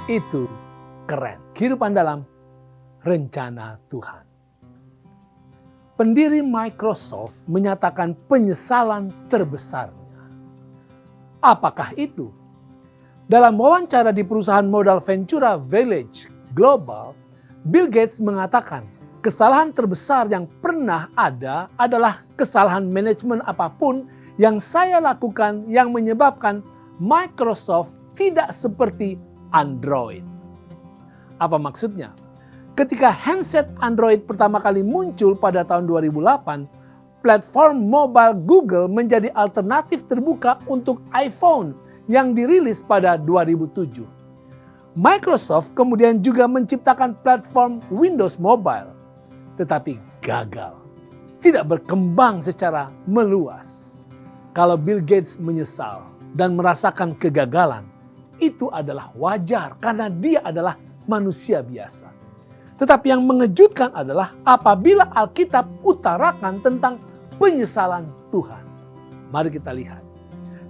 Itu keren. Kehidupan dalam rencana Tuhan. Pendiri Microsoft menyatakan penyesalan terbesarnya. Apakah itu? Dalam wawancara di perusahaan modal Ventura Village Global, Bill Gates mengatakan kesalahan terbesar yang pernah ada adalah kesalahan manajemen apapun yang saya lakukan yang menyebabkan Microsoft tidak seperti Android. Apa maksudnya? Ketika handset Android pertama kali muncul pada tahun 2008, platform mobile Google menjadi alternatif terbuka untuk iPhone yang dirilis pada 2007. Microsoft kemudian juga menciptakan platform Windows Mobile, tetapi gagal. Tidak berkembang secara meluas. Kalau Bill Gates menyesal dan merasakan kegagalan, itu adalah wajar karena dia adalah manusia biasa. Tetapi yang mengejutkan adalah apabila Alkitab utarakan tentang penyesalan Tuhan. Mari kita lihat.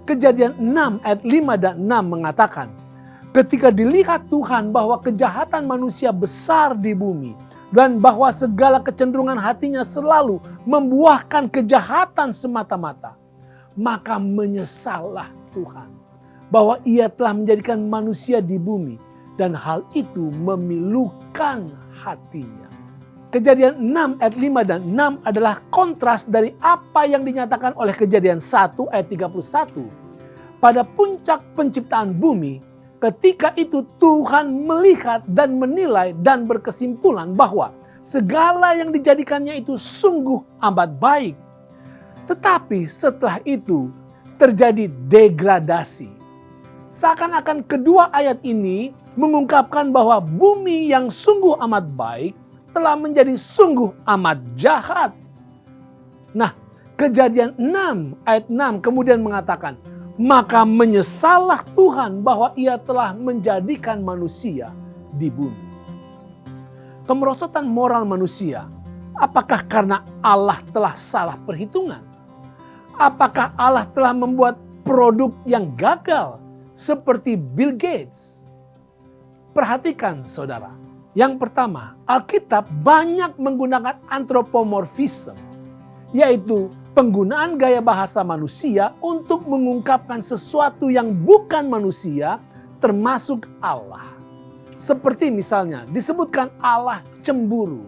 Kejadian 6 ayat 5 dan 6 mengatakan, ketika dilihat Tuhan bahwa kejahatan manusia besar di bumi dan bahwa segala kecenderungan hatinya selalu membuahkan kejahatan semata-mata, maka menyesallah Tuhan bahwa ia telah menjadikan manusia di bumi dan hal itu memilukan hatinya. Kejadian 6 ayat 5 dan 6 adalah kontras dari apa yang dinyatakan oleh Kejadian 1 ayat 31. Pada puncak penciptaan bumi, ketika itu Tuhan melihat dan menilai dan berkesimpulan bahwa segala yang dijadikannya itu sungguh amat baik. Tetapi setelah itu terjadi degradasi. Seakan-akan kedua ayat ini mengungkapkan bahwa bumi yang sungguh amat baik telah menjadi sungguh amat jahat. Nah, Kejadian 6 ayat 6 kemudian mengatakan, maka menyesallah Tuhan bahwa ia telah menjadikan manusia di bumi. Kemerosotan moral manusia, apakah karena Allah telah salah perhitungan? Apakah Allah telah membuat produk yang gagal seperti Bill Gates? Perhatikan saudara. Yang pertama, Alkitab banyak menggunakan anthropomorphism, yaitu penggunaan gaya bahasa manusia untuk mengungkapkan sesuatu yang bukan manusia, termasuk Allah. Seperti misalnya disebutkan Allah cemburu.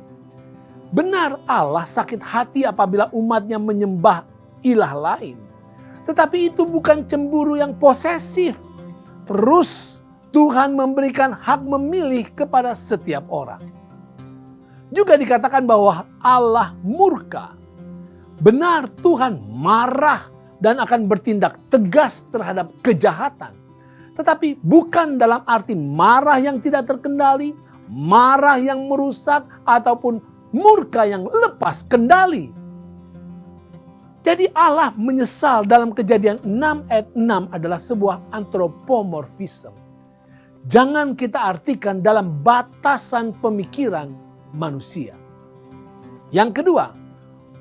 Benar Allah sakit hati apabila umatnya menyembah ilah lain. Tetapi itu bukan cemburu yang posesif. Terus Tuhan memberikan hak memilih kepada setiap orang. Juga dikatakan bahwa Allah murka. Benar Tuhan marah dan akan bertindak tegas terhadap kejahatan. Tetapi bukan dalam arti marah yang tidak terkendali, marah yang merusak, ataupun murka yang lepas kendali. Jadi Allah menyesal dalam Kejadian 6 ayat 6 adalah sebuah anthropomorphism. Jangan kita artikan dalam batasan pemikiran manusia. Yang kedua,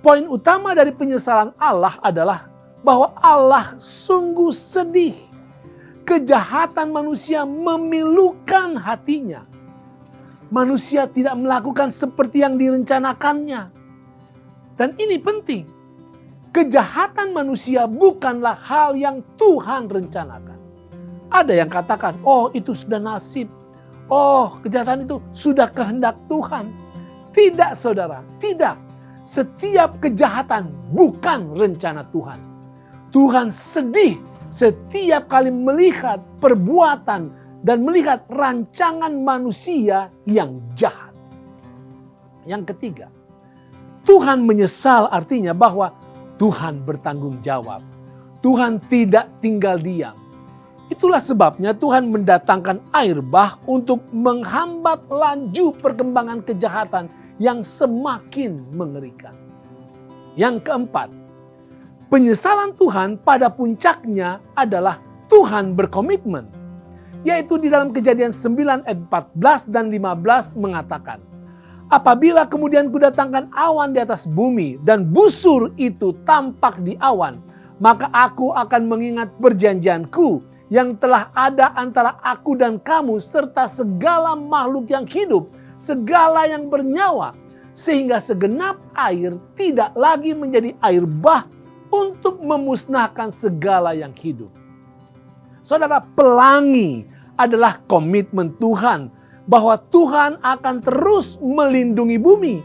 poin utama dari penyesalan Allah adalah bahwa Allah sungguh sedih. Kejahatan manusia memilukan hatinya. Manusia tidak melakukan seperti yang direncanakannya. Dan ini penting. Kejahatan manusia bukanlah hal yang Tuhan rencanakan. Ada yang katakan, oh itu sudah nasib. Oh kejahatan itu sudah kehendak Tuhan. Tidak saudara, tidak. Setiap kejahatan bukan rencana Tuhan. Tuhan sedih setiap kali melihat perbuatan dan melihat rancangan manusia yang jahat. Yang ketiga, Tuhan menyesal artinya bahwa Tuhan bertanggung jawab. Tuhan tidak tinggal diam. Itulah sebabnya Tuhan mendatangkan air bah untuk menghambat laju perkembangan kejahatan yang semakin mengerikan. Yang keempat, penyesalan Tuhan pada puncaknya adalah Tuhan berkomitmen. Yaitu di dalam Kejadian 9 ayat 14 dan 15 mengatakan, apabila kemudian kudatangkan awan di atas bumi dan busur itu tampak di awan, maka aku akan mengingat perjanjianku yang telah ada antara aku dan kamu serta segala makhluk yang hidup, segala yang bernyawa, sehingga segenap air tidak lagi menjadi air bah untuk memusnahkan segala yang hidup. Saudara, pelangi adalah komitmen Tuhan bahwa Tuhan akan terus melindungi bumi.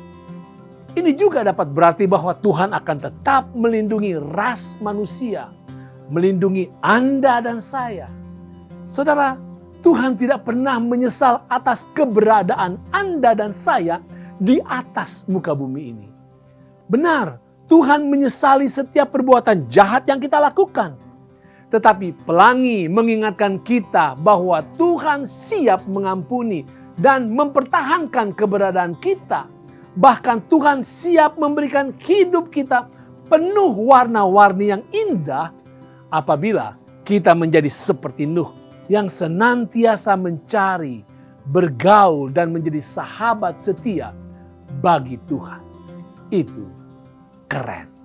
Ini juga dapat berarti bahwa Tuhan akan tetap melindungi ras manusia, melindungi Anda dan saya. Saudara, Tuhan tidak pernah menyesal atas keberadaan Anda dan saya di atas muka bumi ini. Benar, Tuhan menyesali setiap perbuatan jahat yang kita lakukan. Tetapi pelangi mengingatkan kita bahwa Tuhan siap mengampuni dan mempertahankan keberadaan kita. Bahkan Tuhan siap memberikan hidup kita penuh warna-warni yang indah apabila kita menjadi seperti Nuh yang senantiasa mencari, bergaul, dan menjadi sahabat setia bagi Tuhan. Itu keren.